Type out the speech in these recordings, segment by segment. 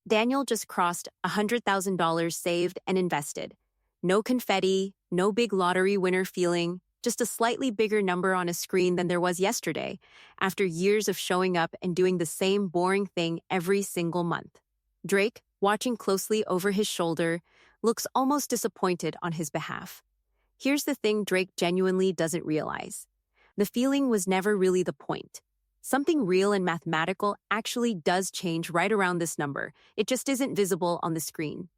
Daniel just crossed $100,000 saved and invested. No confetti, no big lottery winner feeling, just a slightly bigger number on a screen than there was yesterday, after years of showing up and doing the same boring thing every single month. Drake, watching closely over his shoulder, looks almost disappointed on his behalf. Here's the thing Drake genuinely doesn't realize. The feeling was never really the point. Something real and mathematical actually does change right around this number. It just isn't visible on the screen.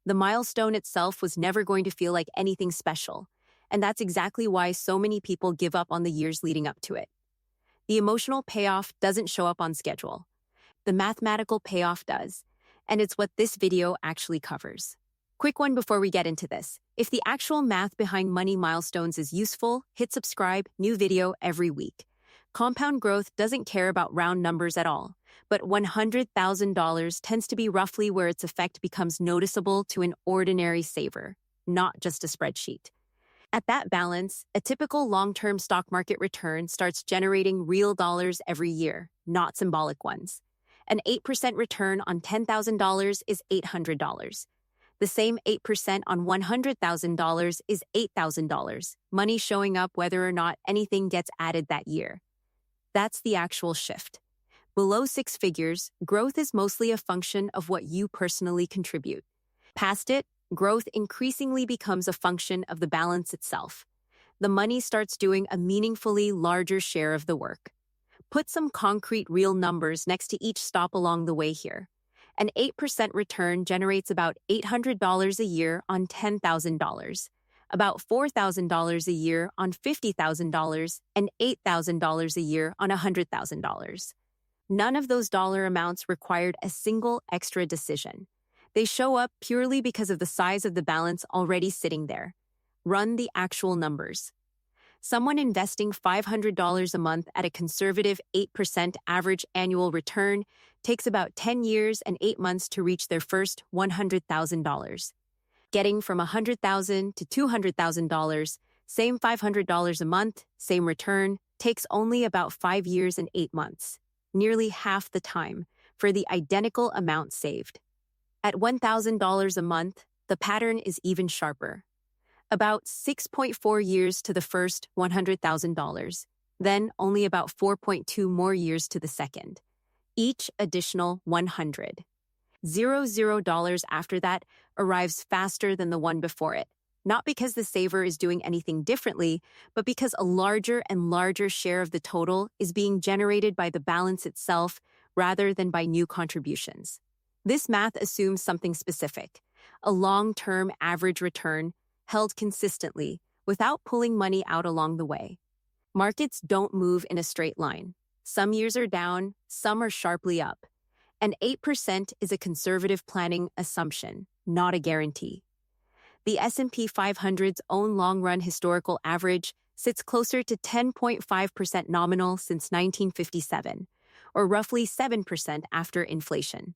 The milestone itself was never going to feel like anything special, and that's exactly why so many people give up on the years leading up to it. The emotional payoff doesn't show up on schedule. The mathematical payoff does, and it's what this video actually covers. Quick one before we get into this. If the actual math behind money milestones is useful, hit subscribe, new video every week. Compound growth doesn't care about round numbers at all, but $100,000 tends to be roughly where its effect becomes noticeable to an ordinary saver, not just a spreadsheet. At that balance, a typical long-term stock market return starts generating real dollars every year, not symbolic ones. An 8% return on $10,000 is $800. The same 8% on $100,000 is $8,000, money showing up whether or not anything gets added that year. That's the actual shift. Below six figures, growth is mostly a function of what you personally contribute. Past it, growth increasingly becomes a function of the balance itself. The money starts doing a meaningfully larger share of the work. Put some concrete real numbers next to each stop along the way here. An 8% return generates about $800 a year on $10,000, about $4,000 a year on $50,000, and $8,000 a year on $100,000. None of those dollar amounts required a single extra decision. They show up purely because of the size of the balance already sitting there. Run the actual numbers. Someone investing $500 a month at a conservative 8% average annual return takes about 10 years and 8 months to reach their first $100,000. Getting from $100,000 to $200,000, same $500 a month, same return, takes only about 5 years and 8 months, nearly half the time, for the identical amount saved. At $1,000 a month, the pattern is even sharper. About 6.4 years to the first $100,000, then only about 4.2 more years to the second. Each additional $100. $0 after that arrives faster than the one before it, not because the saver is doing anything differently, but because a larger and larger share of the total is being generated by the balance itself rather than by new contributions. This math assumes something specific, a long-term average return held consistently without pulling money out along the way. Markets don't move in a straight line. Some years are down, some are sharply up. And 8% is a conservative planning assumption, not a guarantee. The S&P 500's own long-run historical average sits closer to 10.5% nominal since 1957, or roughly 7% after inflation.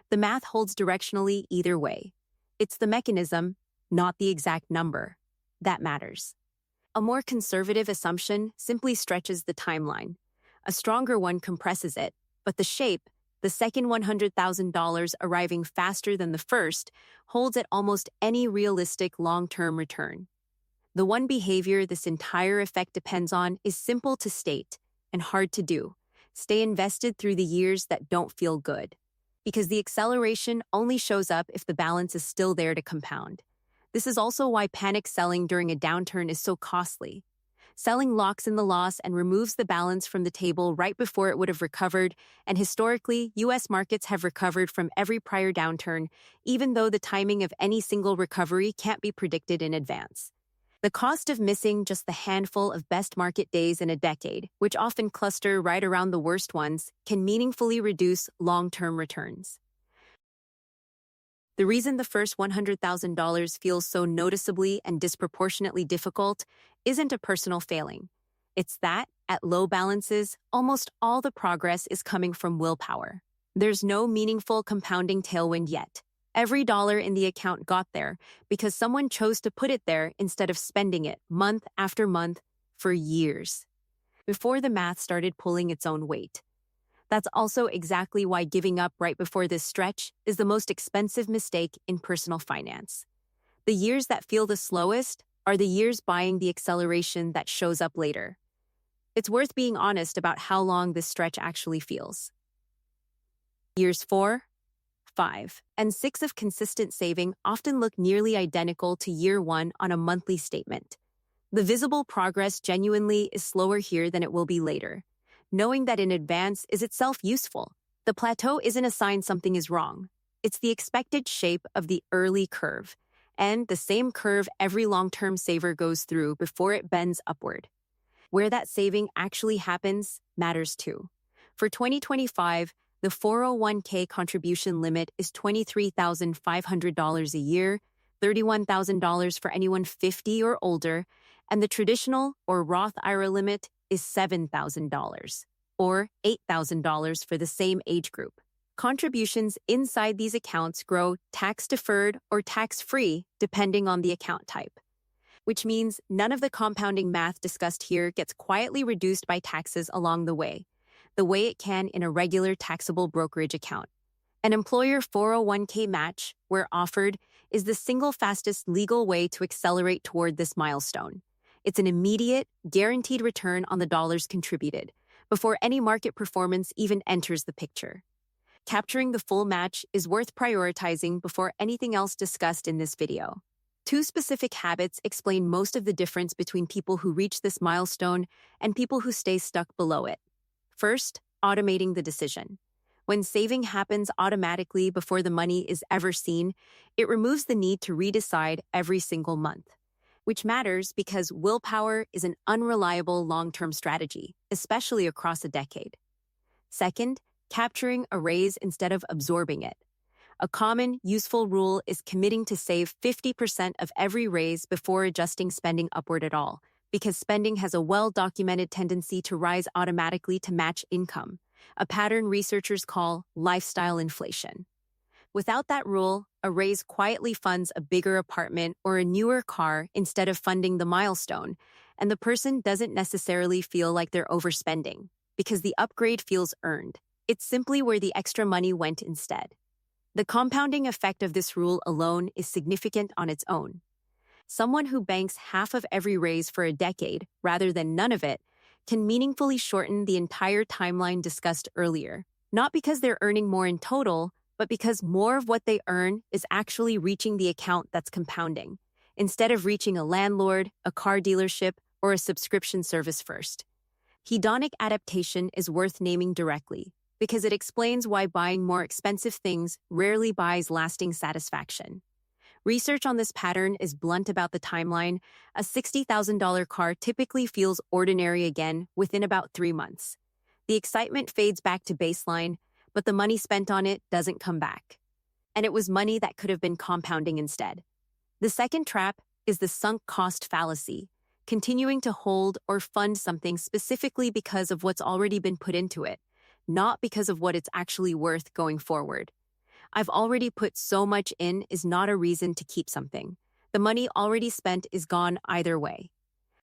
The math holds directionally either way. It's the mechanism, not the exact number, that matters. A more conservative assumption simply stretches the timeline. A stronger one compresses it, but the shape, the second $100,000 arriving faster than the first, holds at almost any realistic long-term return. The one behavior this entire effect depends on is simple to state and hard to do. Stay invested through the years that don't feel good. Because the acceleration only shows up if the balance is still there to compound. This is also why panic selling during a downturn is so costly. Selling locks in the loss and removes the balance from the table right before it would have recovered, and historically, U.S. markets have recovered from every prior downturn, even though the timing of any single recovery can't be predicted in advance. The cost of missing just the handful of best market days in a decade, which often cluster right around the worst ones, can meaningfully reduce long-term returns. The reason the first $100,000 feels so noticeably and disproportionately difficult isn't a personal failing. It's that, at low balances, almost all the progress is coming from willpower. There's no meaningful compounding tailwind yet. Every dollar in the account got there because someone chose to put it there instead of spending it month after month for years, before the math started pulling its own weight. That's also exactly why giving up right before this stretch is the most expensive mistake in personal finance. The years that feel the slowest are the years buying the acceleration that shows up later. It's worth being honest about how long this stretch actually feels. Years 4, 5, and 6 of consistent saving often look nearly identical to year 1 on a monthly statement. The visible progress genuinely is slower here than it will be later. Knowing that in advance is itself useful. The plateau isn't a sign something is wrong. It's the expected shape of the early curve, and the same curve every long-term saver goes through before it bends upward. Where that saving actually happens matters too. For 2025, the 401k contribution limit is $23,500 a year, $31,000 for anyone 50 or older, and the traditional or Roth IRA limit is $7,000, or $8,000 for the same age group. Contributions inside these accounts grow tax-deferred or tax-free depending on the account type, which means none of the compounding math discussed here gets quietly reduced by taxes along the way it can in a regular taxable brokerage account. An employer 401k match, where offered, is the single fastest legal way to accelerate toward this milestone. It's an immediate, guaranteed return on the dollars contributed, before any market performance even enters the picture. Capturing the full match is worth prioritizing before anything else discussed in this video. 2 specific habits explain most of the difference between people who reach this milestone and people who stay stuck below it. First, automating the decision. When saving happens automatically before the money is ever seen, it removes the need to redecide every single month, which matters because willpower is an unreliable long-term strategy, especially across a decade. Second, capturing a raise instead of absorbing it. A common, useful rule is committing to save 50% of every raise before adjusting spending upward at all, because spending has a well-documented tendency to rise automatically to match income, a pattern researchers call lifestyle inflation. Without that rule, a raise quietly funds a bigger apartment or a newer car instead of funding the milestone, and the person doesn't necessarily feel like they're overspending, because the upgrade feels earned. It's simply where the extra money went instead. The compounding effect of this rule alone is significant on its own. Someone who banks half of every raise for a decade, rather than none of it, can meaningfully shorten the entire timeline discussed earlier, not because they're earning more in total, but because more of what they earn is actually reaching the account that's compounding, instead of reaching a landlord, a car dealership, or a subscription service first. Hedonic adaptation is worth naming directly, because it explains why buying more expensive things rarely buys lasting satisfaction. Research on this pattern is blunt about the timeline. A $60,000 car typically feels ordinary again within about 3 months. The excitement fades back to baseline, but the money spent on it doesn't come back. And it was money that could have been compounding instead. The second trap is the sunk cost fallacy, continuing to hold or fund something specifically because of what's already been put into it, not because of what it's actually worth going forward. I've already put so much in is not a reason to keep something. The money already spent is gone either way.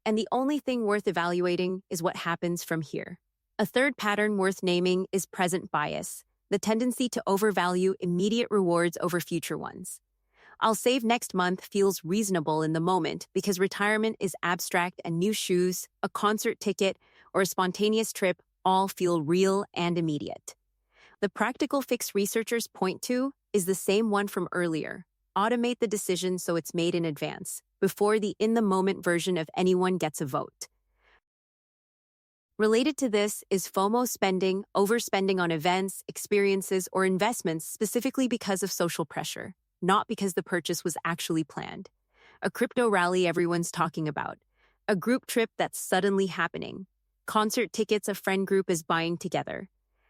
And the only thing worth evaluating is what happens from here. A third pattern worth naming is present bias, the tendency to overvalue immediate rewards over future ones. I'll save next month feels reasonable in the moment because retirement is abstract and new shoes, a concert ticket, or a spontaneous trip all feel real and immediate. The practical fix researchers point to is the same one from earlier. Automate the decision so it's made in advance, before the in-the-moment version of anyone gets a vote. Related to this is FOMO spending, overspending on events, experiences, or investments specifically because of social pressure, not because the purchase was actually planned. A crypto rally everyone's talking about. A group trip that's suddenly happening. Concert tickets a friend group is buying together.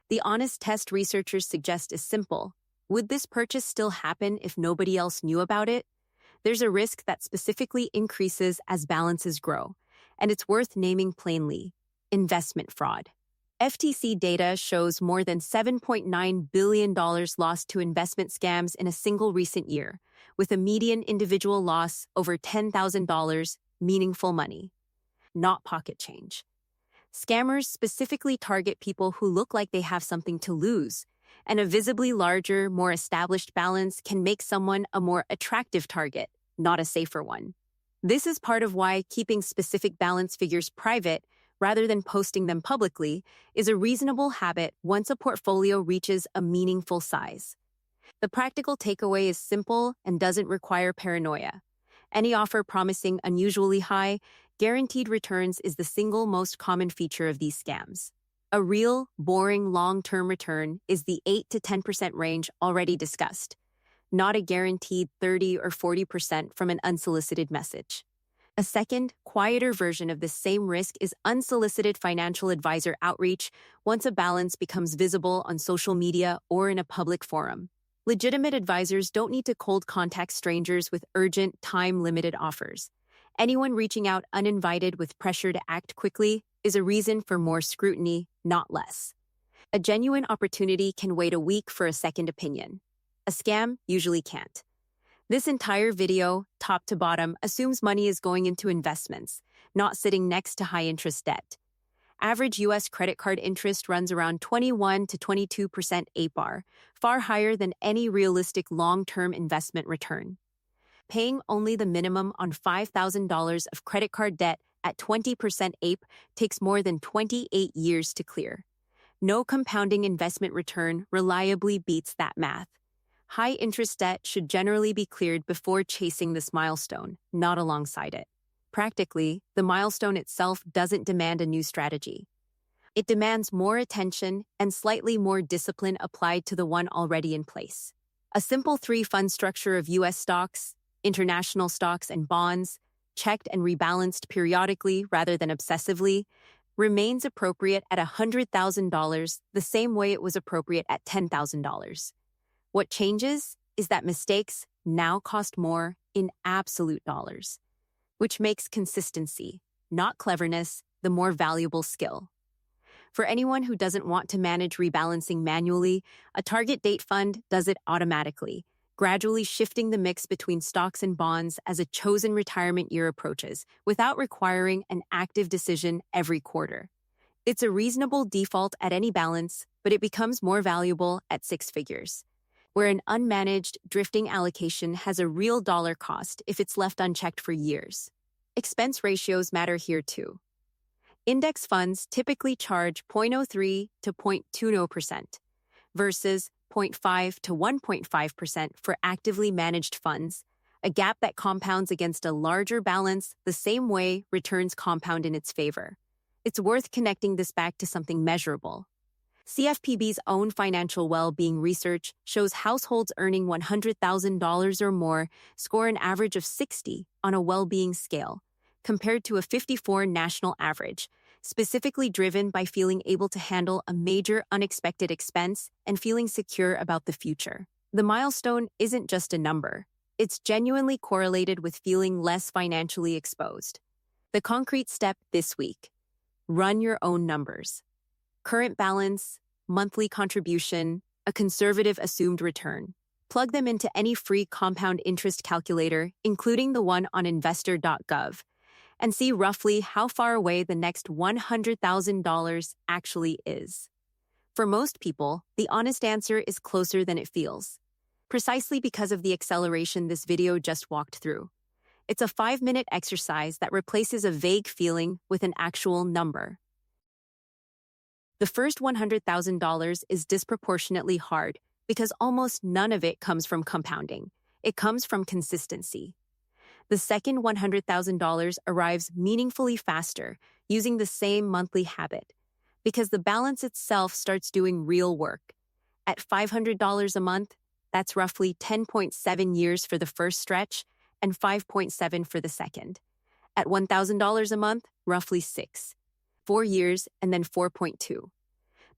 The honest test researchers suggest is simple. Would this purchase still happen if nobody else knew about it? There's a risk that specifically increases as balances grow, and it's worth naming plainly: investment fraud. FTC data shows more than $7.9 billion lost to investment scams in a single recent year, with a median individual loss over $10,000, meaningful money, not pocket change. Scammers specifically target people who look like they have something to lose, and a visibly larger, more established balance can make someone a more attractive target, not a safer one. This is part of why keeping specific balance figures private rather than posting them publicly is a reasonable habit once a portfolio reaches a meaningful size. The practical takeaway is simple and doesn't require paranoia. Any offer promising unusually high, guaranteed returns is the single most common feature of these scams. A real, boring long-term return is the 8 to 10% range already discussed, not a guaranteed 30 or 40% from an unsolicited message. A second, quieter version of this same risk is unsolicited financial advisor outreach once a balance becomes visible on social media or in a public forum. Legitimate advisors don't need to cold contact strangers with urgent, time-limited offers. Anyone reaching out uninvited with pressure to act quickly is a reason for more scrutiny, not less. A genuine opportunity can wait a week for a second opinion. A scam usually can't. This entire video, top to bottom, assumes money is going into investments, not sitting next to high-interest debt. Average U.S. credit card interest runs around 21 to 22% APR, far higher than any realistic long-term investment return. Paying only the minimum on $5,000 of credit card debt at 20% APR takes more than 28 years to clear. No compounding investment return reliably beats that math. High-interest debt should generally be cleared before chasing this milestone, not alongside it. Practically, the milestone itself doesn't demand a new strategy. It demands more attention and slightly more discipline applied to the one already in place. A simple three-fund structure of U.S. stocks, international stocks, and bonds, checked and rebalanced periodically rather than obsessively, remains appropriate at $100,000 the same way it was appropriate at $10,000. What changes is that mistakes now cost more in absolute dollars, which makes consistency, not cleverness, the more valuable skill. For anyone who doesn't want to manage rebalancing manually, a target date fund does it automatically, gradually shifting the mix between stocks and bonds as a chosen retirement year approaches, without requiring an active decision every quarter. It's a reasonable default at any balance, but it becomes more valuable at six figures, where an unmanaged, drifting allocation has a real dollar cost if it's left unchecked for years. Expense ratios matter here too. Index funds typically charge 0.03 to 0.20% versus 0.5 to 1.5% for actively managed funds, a gap that compounds against a larger balance the same way returns compound in its favor. It's worth connecting this back to something measurable. CFPB's own financial well-being research shows households earning $100,000 or more score an average of 60 on a well-being scale, compared to a 54 national average, specifically driven by feeling able to handle a major unexpected expense and feeling secure about the future. The milestone isn't just a number. It's genuinely correlated with feeling less financially exposed. The concrete step this week: run your own numbers. Current balance, monthly contribution, a conservative assumed return. Plug them into any free compound interest calculator, including the one on investor.gov, and see roughly how far away the next $100,000 actually is. For most people, the honest answer is closer than it feels, precisely because of the acceleration this video just walked through. It's a 5-minute exercise that replaces a vague feeling with an actual number. The first $100,000 is disproportionately hard because almost none of it comes from compounding. It comes from consistency. The second $100,000 arrives meaningfully faster using the same monthly habit because the balance itself starts doing real work. At $500 a month, that's roughly 10.7 years for the first stretch and 5.7 for the second. At $1,000 a month, roughly 6. 4 years, and then 4.2.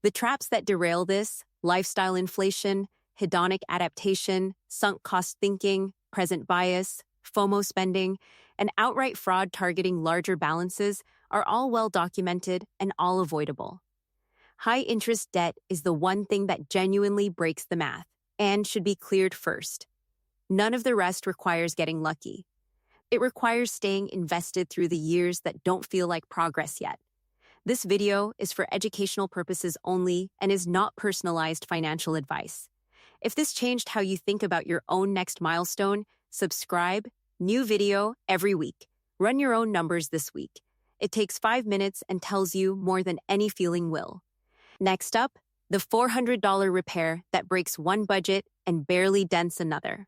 The traps that derail this, lifestyle inflation, hedonic adaptation, sunk cost thinking, present bias, FOMO spending, and outright fraud targeting larger balances are all well documented and all avoidable. High-interest debt is the one thing that genuinely breaks the math and should be cleared first. None of the rest requires getting lucky. It requires staying invested through the years that don't feel like progress yet. This video is for educational purposes only and is not personalized financial advice. If this changed how you think about your own next milestone, subscribe. New video every week. Run your own numbers this week. It takes 5 minutes and tells you more than any feeling will. Next up, the $400 repair that breaks one budget and barely dents another.